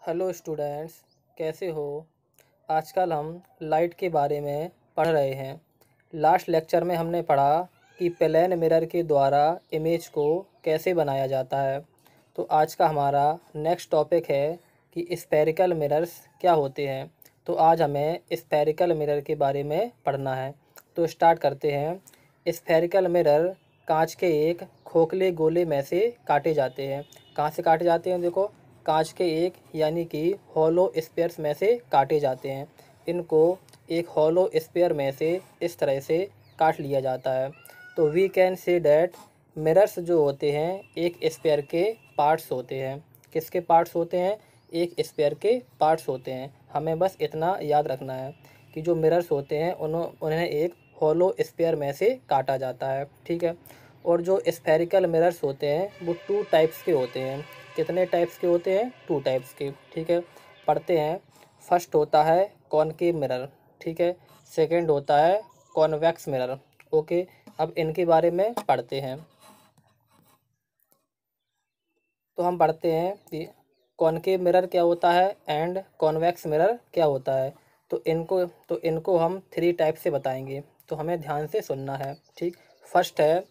Hello students, कैसे हो। आजकल हम लाइट के बारे में पढ़ रहे हैं। लास्ट लेक्चर में हमने पढ़ा कि प्लेन मिरर के द्वारा इमेज को कैसे बनाया जाता है। तो आज का हमारा नेक्स्ट टॉपिक है कि स्फेरिकल मिरर्स क्या होते हैं। तो आज हमें स्फेरिकल मिरर के बारे में पढ़ना है। तो स्टार्ट करते हैं। स्फेरिकल मिरर कांच के एक खोखले गोले में से काटे जाते हैं। कहाँ से काटे जाते हैं? देखो, कांच के एक यानी कि हॉलो स्फीयर्स में से काटे जाते हैं। इनको एक हॉलो स्फीयर में से इस तरह से काट लिया जाता है। तो we can say that mirrors जो होते हैं एक स्फीयर के पार्ट्स होते हैं। किसके पार्ट्स होते हैं? एक स्फीयर के पार्ट्स होते हैं। हमें बस इतना याद रखना है कि जो मिरर्स होते हैं उन्हें एक हॉलो स्फीयर में से काटा जाता है। ठीक है। और जो स्फेरिकल मिरर्स होते हैं वो टू टाइप्स के होते हैं। कितने टाइप्स के होते हैं? टू टाइप्स के। ठीक है, पढ़ते हैं। फर्स्ट होता है कॉनकेव मिरर। ठीक है। सेकंड होता है कॉन्वेक्स मिरर। ओके, अब इनके बारे में पढ़ते हैं। तो हम पढ़ते हैं कि कॉनकेव मिरर क्या होता है एंड कॉन्वेक्स मिरर क्या होता है। तो इनको हम थ्री टाइप से बताएंगे, तो हमें ध्यान से सुनना है। ठीक। फर्स्ट है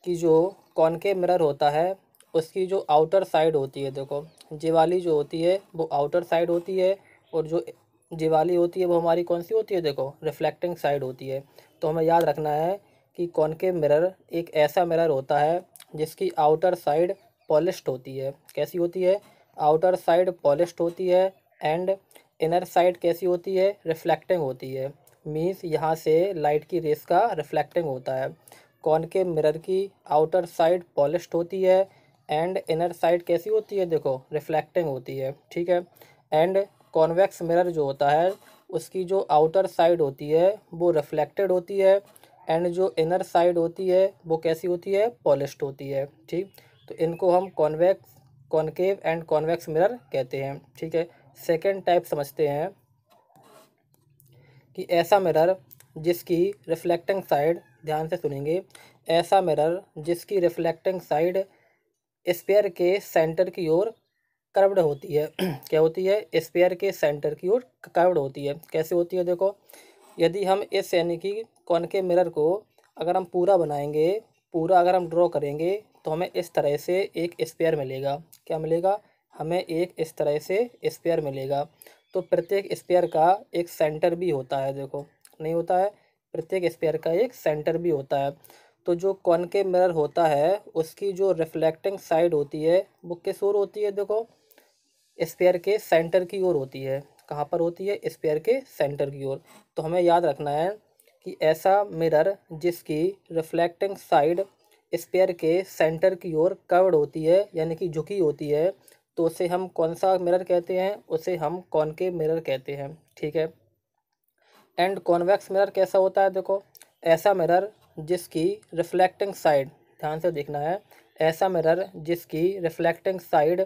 कि जो कॉनकेव मिरर होता है उसकी जो आउटर साइड होती है, देखो ये वाली जो होती है वो आउटर साइड होती है, और जो ये वाली होती है वो हमारी कौन सी होती है? देखो, रिफ्लेक्टिंग साइड होती है। तो हमें याद रखना है कि कॉनकेव मिरर एक ऐसा मिरर होता है जिसकी आउटर साइड पॉलिश्ड होती है। कैसी होती है? आउटर साइड पॉलिश्ड होती है एंड इनर साइड कैसी होती है? रिफ्लेक्टिंग होती है। मीन्स यहाँ से लाइट की रेस का रिफ्लेक्टिंग होता है। कॉनकेव मिरर की आउटर साइड पॉलिश्ड होती है एंड इनर साइड कैसी होती है? देखो, रिफ्लेक्टिंग होती है। ठीक है। एंड कॉन्वेक्स मिरर जो होता है उसकी जो आउटर साइड होती है वो रिफ्लेक्टेड होती है एंड जो इनर साइड होती है वो कैसी होती है? पॉलिश्ड होती है। ठीक। तो इनको हम कॉनकेव एंड कॉन्वेक्स मिरर कहते हैं। ठीक है। सेकेंड टाइप समझते हैं कि ऐसा मिरर जिसकी रिफ्लेक्टिंग साइड, ध्यान से सुनेंगे, ऐसा मिरर जिसकी रिफ्लेक्टिंग साइड स्फीयर के सेंटर की ओर कर्व्ड होती है। क्या होती है? स्फीयर के सेंटर की ओर कर्व्ड होती है। कैसे होती है? देखो, यदि हम इस यानी कि कॉनकेव मिरर को अगर हम पूरा बनाएंगे, पूरा अगर हम ड्रॉ करेंगे तो हमें इस तरह से एक स्फीयर मिलेगा। क्या मिलेगा? हमें एक इस तरह से स्फीयर मिलेगा। तो प्रत्येक स्फीयर का एक सेंटर भी होता है। देखो, नहीं होता है? प्रत्येक स्फीयर का एक सेंटर भी होता है। तो जो कॉनकेव मिरर होता है उसकी जो रिफ्लेक्टिंग साइड होती है वो किस ओर होती है? देखो, स्फीयर के सेंटर की ओर होती है। कहाँ पर होती है? स्फीयर के सेंटर की ओर। तो हमें याद रखना है कि ऐसा मिरर जिसकी रिफ्लेक्टिंग साइड स्फीयर के सेंटर की ओर कर्व्ड होती है यानी कि झुकी होती है, तो उसे हम कौन सा मिरर कहते हैं? उसे हम कॉनकेव मिरर कहते हैं। ठीक है। एंड कॉन्वेक्स मिरर कैसा होता है? देखो, ऐसा मिरर जिसकी रिफ्लेक्टिंग साइड, ध्यान से देखना है, ऐसा मिरर जिसकी रिफ्लेक्टिंग साइड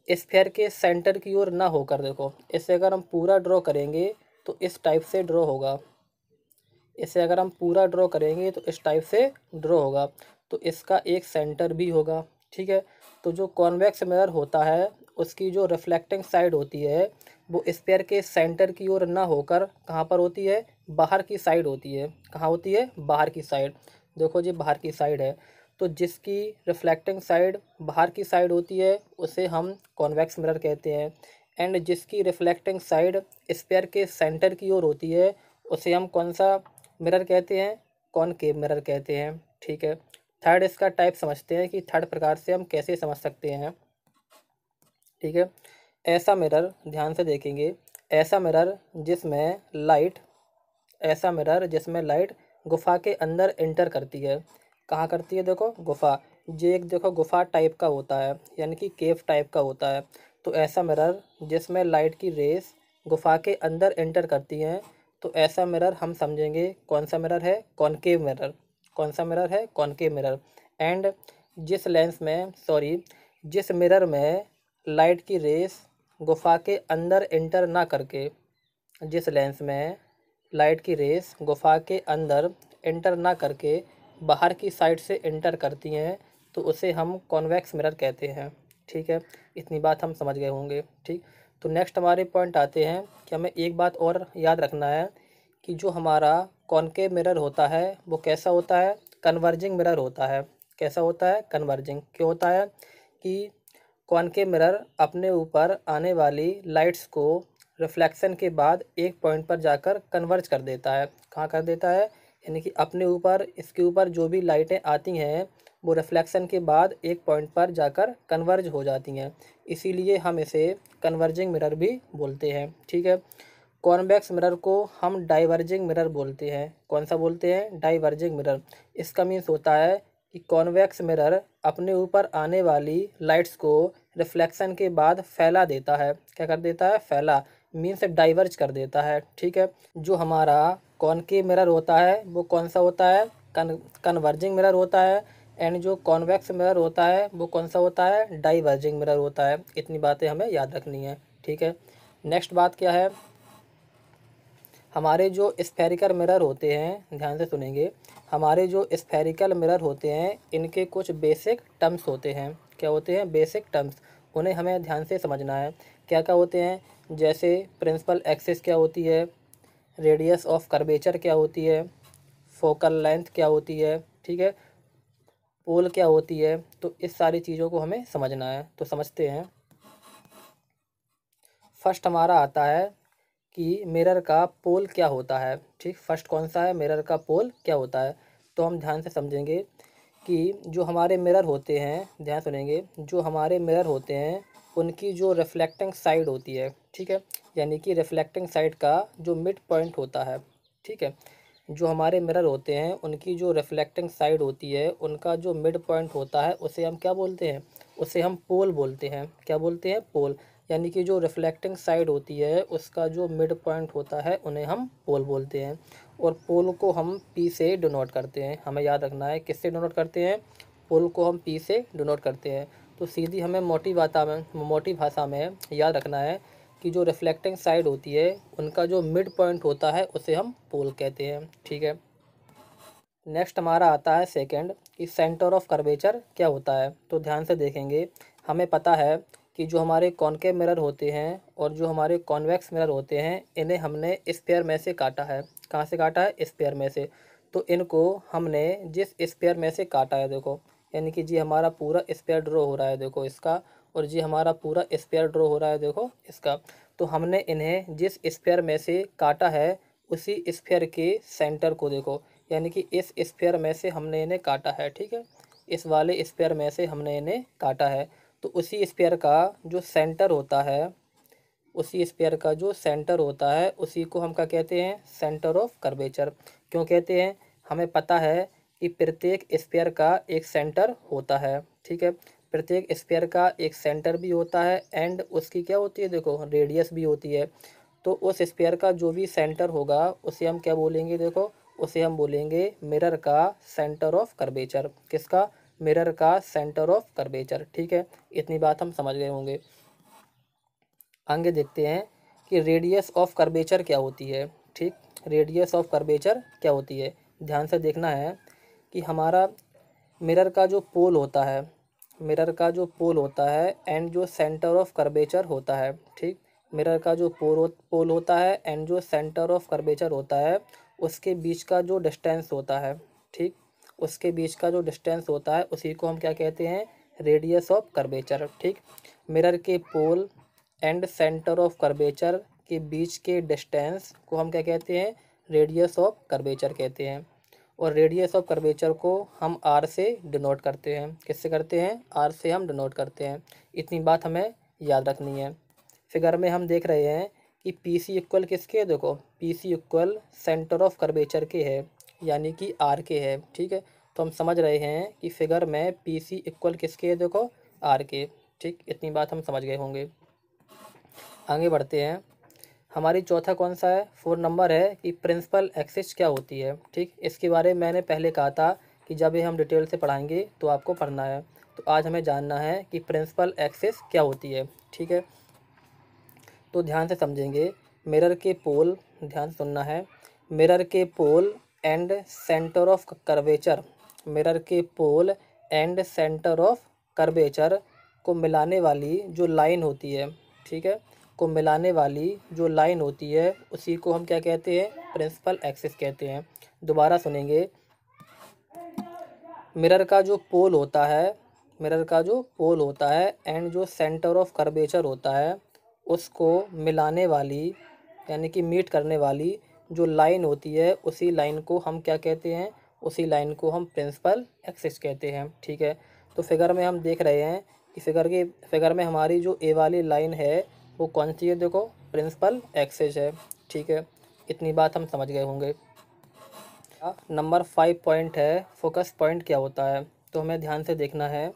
स्फीयर के सेंटर की ओर ना होकर, देखो इसे अगर हम पूरा ड्रॉ करेंगे तो इस टाइप से ड्रॉ होगा। इसे अगर हम पूरा ड्रॉ करेंगे तो इस टाइप से ड्रॉ होगा। तो इसका एक सेंटर भी होगा। ठीक है। तो जो कॉन्वेक्स मिरर होता है उसकी जो रिफ्लेक्टिंग साइड होती है वो स्फीयर के सेंटर की ओर ना होकर कहाँ पर होती है? बाहर की साइड होती है। कहाँ होती है? बाहर की साइड। देखो जी, बाहर की साइड है। तो जिसकी रिफ्लेक्टिंग साइड बाहर की साइड होती है उसे हम कॉन्वेक्स मिरर कहते हैं। एंड जिसकी रिफ्लेक्टिंग साइड स्फीयर के सेंटर की ओर होती है उसे हम कौन सा मिरर कहते हैं? कॉनकेव मिरर कहते हैं। ठीक है। थर्ड इसका टाइप समझते हैं कि थर्ड प्रकार से हम कैसे समझ सकते हैं। ठीक है। ऐसा मिरर, ध्यान से देखेंगे, ऐसा मिरर जिसमें लाइट, ऐसा मिरर जिसमें लाइट गुफा के अंदर एंटर करती है। कहाँ करती है? देखो, गुफा। ये एक देखो गुफा टाइप का होता है यानी कि केव टाइप का होता है। तो ऐसा मिरर जिसमें लाइट की रेस गुफा के अंदर एंटर करती हैं, तो ऐसा मिरर हम समझेंगे कौन सा मिरर है? Concave mirror. कौन सा मिरर है? Concave mirror. एंड जिस मिरर में लाइट की रेस गुफा के अंदर एंटर ना करके, जिस लेंस में लाइट की रेस गुफा के अंदर एंटर ना करके बाहर की साइड से एंटर करती हैं, तो उसे हम कॉन्वेक्स मिरर कहते हैं। ठीक है। इतनी बात हम समझ गए होंगे। ठीक। तो नेक्स्ट हमारे पॉइंट आते हैं कि हमें एक बात और याद रखना है कि जो हमारा कॉनकेव मिरर होता है वो कैसा होता है, कन्वर्जिंग मिरर होता है। कैसा होता है, कन्वर्जिंग। क्यों होता है कि कॉनकेव मिरर अपने ऊपर आने वाली लाइट्स को रिफ्लेक्शन के बाद एक पॉइंट पर जाकर कन्वर्ज कर देता है। कहाँ कर देता है, यानी कि अपने ऊपर, इसके ऊपर जो भी लाइटें आती हैं वो रिफ्लेक्शन के बाद एक पॉइंट पर जाकर कन्वर्ज हो जाती हैं, इसीलिए हम इसे कन्वर्जिंग मिरर भी बोलते हैं। ठीक है। कॉन्वेक्स मिरर को हम डाइवर्जिंग मिरर बोलते हैं। कौन सा बोलते हैं, डाइवर्जिंग मिरर। इसका मीन्स होता है कि कॉन्वेक्स मिरर अपने ऊपर आने वाली लाइट्स को रिफ्लेक्शन के बाद फैला देता है। क्या कर देता है, फैला, मीन्स डाइवर्ज कर देता है। ठीक है। जो हमारा कॉनकेव मिरर होता है वो कौन सा होता है, कन्वर्जिंग मिरर होता है। एंड जो कॉन्वेक्स मिरर होता है वो कौन सा होता है, डाइवर्जिंग मिरर होता है। इतनी बातें हमें याद रखनी है। ठीक है। नेक्स्ट बात क्या है, हमारे जो स्फेरिकल मिरर होते हैं, ध्यान से सुनेंगे, हमारे जो स्फेरिकल मिरर होते हैं इनके कुछ बेसिक टर्म्स होते हैं। क्या होते हैं, बेसिक टर्म्स। उन्हें हमें ध्यान से समझना है। क्या क्या होते हैं, जैसे प्रिंसिपल एक्सिस क्या होती है, रेडियस ऑफ कर्वेचर क्या होती है, फोकल लेंथ क्या होती है, ठीक है, पोल क्या होती है। तो इस सारी चीज़ों को हमें समझना है, तो समझते हैं। फर्स्ट हमारा आता है कि मिरर का पोल क्या होता है। ठीक, फर्स्ट कौन सा है, मिरर का पोल क्या होता है। तो हम ध्यान से समझेंगे कि जो हमारे मिरर होते हैं, ध्यान सुनेंगे, जो हमारे मिरर होते हैं उनकी जो रिफ्लेक्टिंग साइड होती है, ठीक है, यानी कि रिफ्लेक्टिंग साइड का जो मिड पॉइंट होता है, ठीक है, जो हमारे मिरर होते हैं उनकी जो रिफ्लेक्टिंग साइड होती है उनका जो मिड पॉइंट होता है उसे हम क्या बोलते हैं, उसे हम पोल बोलते हैं। क्या बोलते हैं, पोल। यानी कि जो रिफ्लेक्टिंग साइड होती है उसका जो मिड पॉइंट होता है उन्हें हम पोल बोलते हैं। और पोल को हम पी से डिनोट करते हैं। हमें याद रखना है किससे डिनोट करते हैं, पोल को हम पी से डिनोट करते हैं। तो सीधी हमें मोटी भाषा में याद रखना है कि जो रिफ्लेक्टिंग साइड होती है उनका जो मिड पॉइंट होता है उसे हम पोल कहते हैं। ठीक है। नेक्स्ट हमारा आता है सेकंड कि सेंटर ऑफ कर्वेचर क्या होता है। तो ध्यान से देखेंगे, हमें पता है कि जो हमारे कॉनकेव मिरर होते हैं और जो हमारे कॉन्वेक्स मिरर होते हैं इन्हें हमने स्फीयर में से काटा है। कहाँ से काटा है, स्फीयर में से। तो इनको हमने जिस स्फीयर में से काटा है, देखो, यानी कि जी हमारा पूरा स्फीयर ड्रॉ हो रहा है, देखो इसका, और जी हमारा पूरा स्फीयर ड्रॉ हो रहा है, देखो इसका। तो हमने इन्हें जिस स्फीयर में से काटा है उसी स्फीयर के सेंटर को देखो, यानी कि इस स्फीयर में से हमने इन्हें काटा है। ठीक है, इस वाले स्फीयर में से हमने इन्हें काटा है। तो उसी स्फीयर का जो सेंटर होता है, उसी स्फीयर का जो सेंटर होता है उसी को हम क्या कहते हैं, सेंटर ऑफ कर्वेचर। क्यों कहते हैं, हमें पता है कि प्रत्येक स्फीयर का एक सेंटर होता है। ठीक है, प्रत्येक स्फीयर का एक सेंटर भी होता है एंड उसकी क्या होती है, देखो, रेडियस भी होती है। तो उस स्फीयर का जो भी सेंटर होगा उसे हम क्या बोलेंगे, देखो, उसे हम बोलेंगे मिरर का सेंटर ऑफ कर्वेचर। किसका, मिरर का सेंटर ऑफ कर्वेचर। ठीक है, इतनी बात हम समझ गए होंगे। आगे देखते हैं कि रेडियस ऑफ कर्वेचर क्या होती है। ठीक, रेडियस ऑफ कर्वेचर क्या होती है। ध्यान से देखना है कि हमारा मिरर का जो पोल होता है, मिरर का जो पोल होता है एंड जो सेंटर ऑफ कर्वेचर होता है, ठीक, मिरर का जो पोल होता है एंड जो सेंटर ऑफ कर्वेचर होता है उसके बीच का जो डिस्टेंस होता है, ठीक, उसके बीच का जो डिस्टेंस होता है उसी को हम क्या कहते हैं, रेडियस ऑफ कर्वेचर। ठीक, मिरर के pole and centre of curvature के बीच के डिस्टेंस को हम क्या कहते हैं, रेडियस ऑफ कर्वेचर कहते हैं। और रेडियस ऑफ कर्वेचर को हम आर से डिनोट करते हैं। किससे करते हैं, आर से हम डिनोट करते हैं। इतनी बात हमें याद रखनी है। फिगर में हम देख रहे हैं कि पी सी इक्वल किसके है, देखो, P C equal centre of curvature के है, यानी कि आर के है। ठीक है, तो हम समझ रहे हैं कि फिगर में पी सी इक्वल किसके है, देखो, आर के। ठीक, इतनी बात हम समझ गए होंगे। आगे बढ़ते हैं। हमारी चौथा कौन सा है, 4 नंबर है कि प्रिंसिपल एक्सिस क्या होती है। ठीक, इसके बारे में मैंने पहले कहा था कि जब ये हम डिटेल से पढ़ाएंगे तो आपको पढ़ना है। तो आज हमें जानना है कि प्रिंसिपल एक्सिस क्या होती है। ठीक है, तो ध्यान से समझेंगे। मिरर के पोल, ध्यान से सुनना है, मिरर के pole and centre of curvature, mirror के pole and centre of curvature को मिलाने वाली जो लाइन होती है, ठीक है, को मिलाने वाली जो लाइन होती है उसी को हम क्या कहते हैं, प्रिंसिपल एक्सिस कहते हैं। दोबारा सुनेंगे, मिरर का जो पोल होता है, मिरर का जो पोल होता है एंड जो सेंटर ऑफ कर्वेचर होता है उसको मिलाने वाली यानी कि मीट करने वाली जो लाइन होती है उसी लाइन को हम क्या कहते हैं, उसी लाइन को हम प्रिंसिपल एक्सिस कहते हैं। ठीक है, तो फिगर में हम देख रहे हैं कि फिगर में हमारी जो ए वाली लाइन है वो कौन सी है, देखो प्रिंसिपल एक्सिस है। ठीक है, इतनी बात हम समझ गए होंगे। नंबर 5 पॉइंट है फोकस पॉइंट क्या होता है, तो हमें ध्यान से देखना है।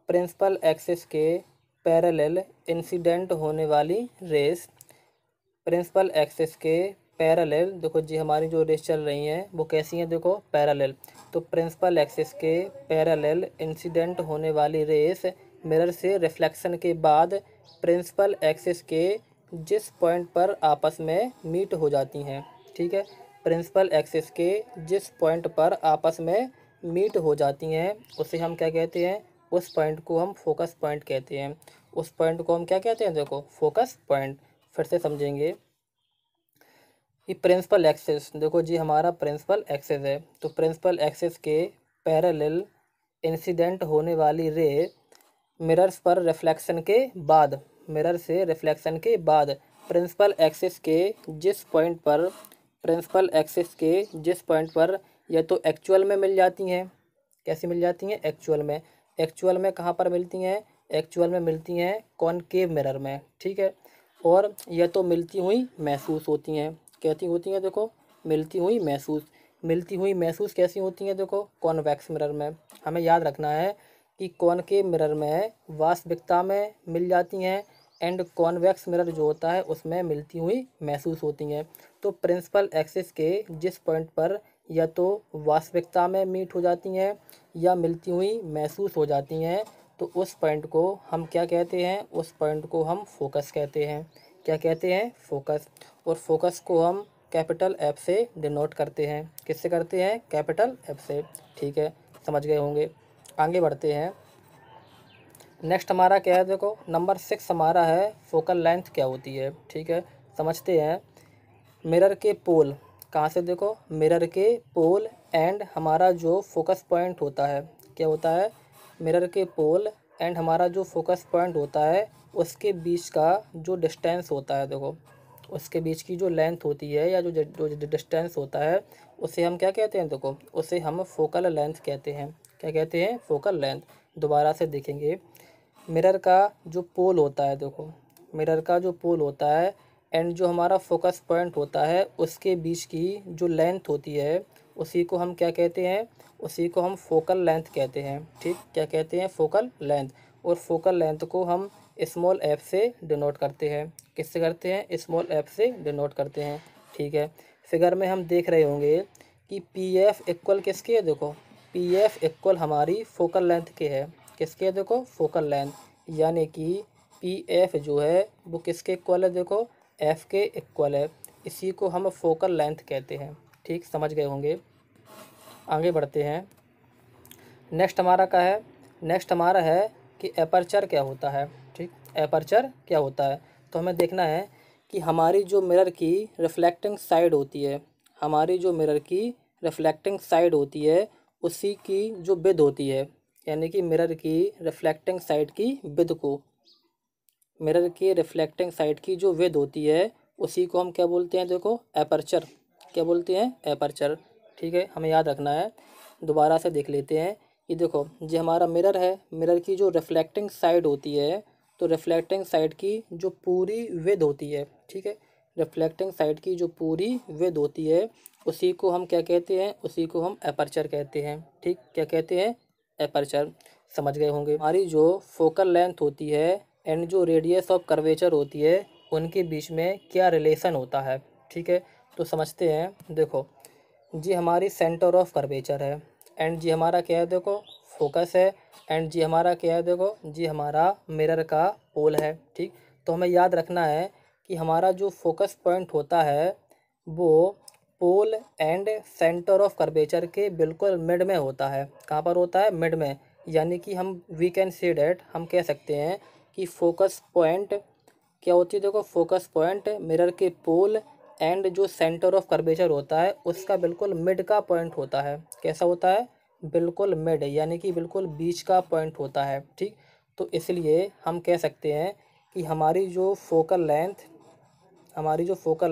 प्रिंसिपल एक्सिस के पैरेलल इंसिडेंट होने वाली रेस, प्रिंसिपल एक्सिस के पैरेलल, देखो जी हमारी जो रेस चल रही हैं वो कैसी हैं, देखो पैरेलल। तो प्रिंसिपल एक्सिस के पैरेलल इंसिडेंट होने वाली रेस मिरर से रिफ्लेक्शन के बाद प्रिंसिपल एक्सिस के जिस पॉइंट पर आपस में मीट हो जाती हैं। ठीक है, प्रिंसिपल एक्सिस के जिस पॉइंट पर आपस में मीट हो जाती हैं उसे हम क्या कहते हैं, उस पॉइंट को हम फोकस पॉइंट कहते हैं। उस पॉइंट को हम क्या कहते हैं, देखो फोकस पॉइंट। फिर से समझेंगे कि प्रिंसिपल एक्सिस, देखो जी हमारा प्रिंसिपल एक्सिस है, तो प्रिंसिपल एक्सिस के पैरेलल इंसिडेंट होने वाली रे मिरर्स पर रिफ्लेक्शन के बाद, मिरर से रिफ्लेक्शन के बाद प्रिंसिपल एक्सिस के जिस पॉइंट पर, प्रिंसिपल एक्सिस के जिस पॉइंट पर या तो एक्चुअल में मिल जाती हैं, कैसी मिल जाती हैं, एक्चुअल में। एक्चुअल में कहाँ पर मिलती हैं, एक्चुअल में मिलती हैं कॉनकेव मिरर में। ठीक है, और या तो मिलती हुई महसूस होती हैं, कैसी होती हैं, देखो मिलती हुई महसूस। मिलती हुई महसूस कैसी होती हैं, देखो कॉन्वेक्स मिरर में। हमें याद रखना है कि कॉनकेव मिरर में वास्तविकता में मिल जाती हैं एंड कॉन्वेक्स मिरर जो होता है उसमें मिलती हुई महसूस होती हैं। तो प्रिंसिपल एक्सिस के जिस पॉइंट पर या तो वास्तविकता में मीट हो जाती हैं या मिलती हुई महसूस हो जाती हैं तो उस पॉइंट को हम क्या कहते हैं, उस पॉइंट को हम फोकस कहते हैं। क्या कहते हैं, फोकस। और फोकस को हम कैपिटल एफ से डिनोट करते हैं। किससे करते हैं, कैपिटल एफ से। ठीक है, समझ गए होंगे। आगे बढ़ते हैं। नेक्स्ट हमारा क्या है, देखो नंबर 6 हमारा है फोकल लेंथ क्या होती है। ठीक है, समझते हैं। मिरर के पोल, कहाँ से, देखो मिरर के पोल एंड हमारा जो फोकस पॉइंट होता है, क्या होता है, मिरर के पोल एंड हमारा जो फोकस पॉइंट होता है उसके बीच का जो डिस्टेंस होता है, देखो उसके बीच की जो लेंथ होती है या जो डिस्टेंस होता है उसे हम क्या कहते हैं, देखो उसे हम फोकल लेंथ कहते हैं। क्या कहते हैं, फोकल लेंथ। दोबारा से देखेंगे, मिरर का जो पोल होता है, देखो मिरर का जो पोल होता है एंड जो हमारा फोकस पॉइंट होता है उसके बीच की जो लेंथ होती है उसी को हम क्या कहते हैं, उसी को हम फोकल लेंथ कहते हैं। ठीक, क्या कहते हैं, फोकल लेंथ। और फोकल लेंथ को हम स्मॉल एफ से डिनोट करते हैं। किससे करते हैं, स्मॉल एफ से डिनोट करते हैं। ठीक है, फिगर में हम देख रहे होंगे कि पी एफ इक्वल किसके है, देखो पी एफ इक्वल हमारी फोकल लेंथ के है। किसके है, देखो फोकल लेंथ, यानी कि पी एफ जो है वो किसके इक्वल है, देखो एफ के इक्वल है। इसी को हम फोकल लेंथ कहते हैं। ठीक, समझ गए होंगे। आगे बढ़ते हैं। नेक्स्ट हमारा क्या है, नेक्स्ट हमारा है कि एपर्चर क्या होता है। ठीक, एपर्चर क्या होता है, तो हमें देखना है कि हमारी जो मिरर की रिफ्लेक्टिंग साइड होती है, हमारी जो मिरर की रिफ्लेक्टिंग साइड होती है उसी की जो विड्थ होती है, यानी कि मिरर की रिफ्लेक्टिंग साइड की विड्थ को, मिरर की रिफ्लेक्टिंग साइड की जो विड्थ होती है उसी को हम क्या बोलते हैं, देखो एपर्चर। क्या बोलते हैं, एपर्चर। ठीक है, हमें याद रखना है। दोबारा से देख लेते हैं कि देखो जो हमारा मिरर है, मिरर की जो रिफ्लेक्टिंग साइड होती है तो रिफ्लेक्टिंग साइड की जो पूरी विड्थ होती है, ठीक है, रिफ्लेक्टिंग साइड की जो पूरी विड्थ होती है उसी को हम क्या कहते हैं, उसी को हम एपर्चर कहते हैं। ठीक, क्या कहते हैं, एपर्चर। समझ गए होंगे। हमारी जो फोकल लेंथ होती है एंड जो रेडियस ऑफ कर्वेचर होती है उनके बीच में क्या रिलेशन होता है। ठीक है, तो समझते हैं। देखो जी हमारी सेंटर ऑफ कर्वेचर है एंड जी हमारा क्या है, देखो फोकस है एंड जी हमारा क्या है, देखो जी हमारा मिरर का पोल है। ठीक, तो हमें याद रखना है कि हमारा जो फोकस पॉइंट होता है वो pole and centre of curvature के बिल्कुल मिड में होता है। कहाँ पर होता है, मिड में। यानी कि हम वी कैन से डैट, हम कह सकते हैं कि फोकस पॉइंट क्या होती है देखो, फोकस पॉइंट मिरर के पोल एंड जो सेंटर ऑफ कर्वेचर होता है उसका बिल्कुल मिड का पॉइंट होता है। कैसा होता है? बिल्कुल मिड, यानी कि बिल्कुल बीच का पॉइंट होता है। ठीक, तो इसलिए हम कह सकते हैं कि हमारी जो फोकल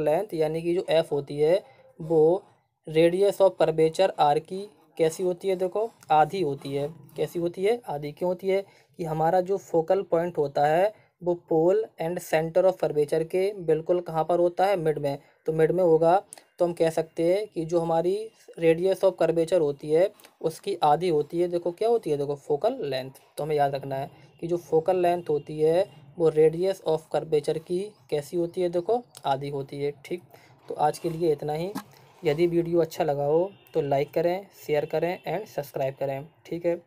लेंथ यानी कि जो एफ होती है वो रेडियस ऑफ कर्वेचर आर की कैसी होती है देखो, आधी होती है। कैसी होती है? आधी। क्यों होती है? कि हमारा जो फोकल पॉइंट होता है वो pole and centre of curvature के बिल्कुल कहाँ पर होता है? मिड में। तो मिड में होगा तो हम कह सकते हैं कि जो हमारी रेडियस ऑफ कर्वेचर होती है उसकी आधी होती है। देखो क्या होती है? देखो फोकल लेंथ। तो हमें याद रखना है कि जो फोकल लेंथ होती है वो रेडियस ऑफ कर्वेचर की कैसी होती है? देखो आधी होती है। ठीक, तो आज के लिए इतना ही। यदि वीडियो अच्छा लगा हो तो लाइक करें, शेयर करें एंड सब्सक्राइब करें। ठीक है।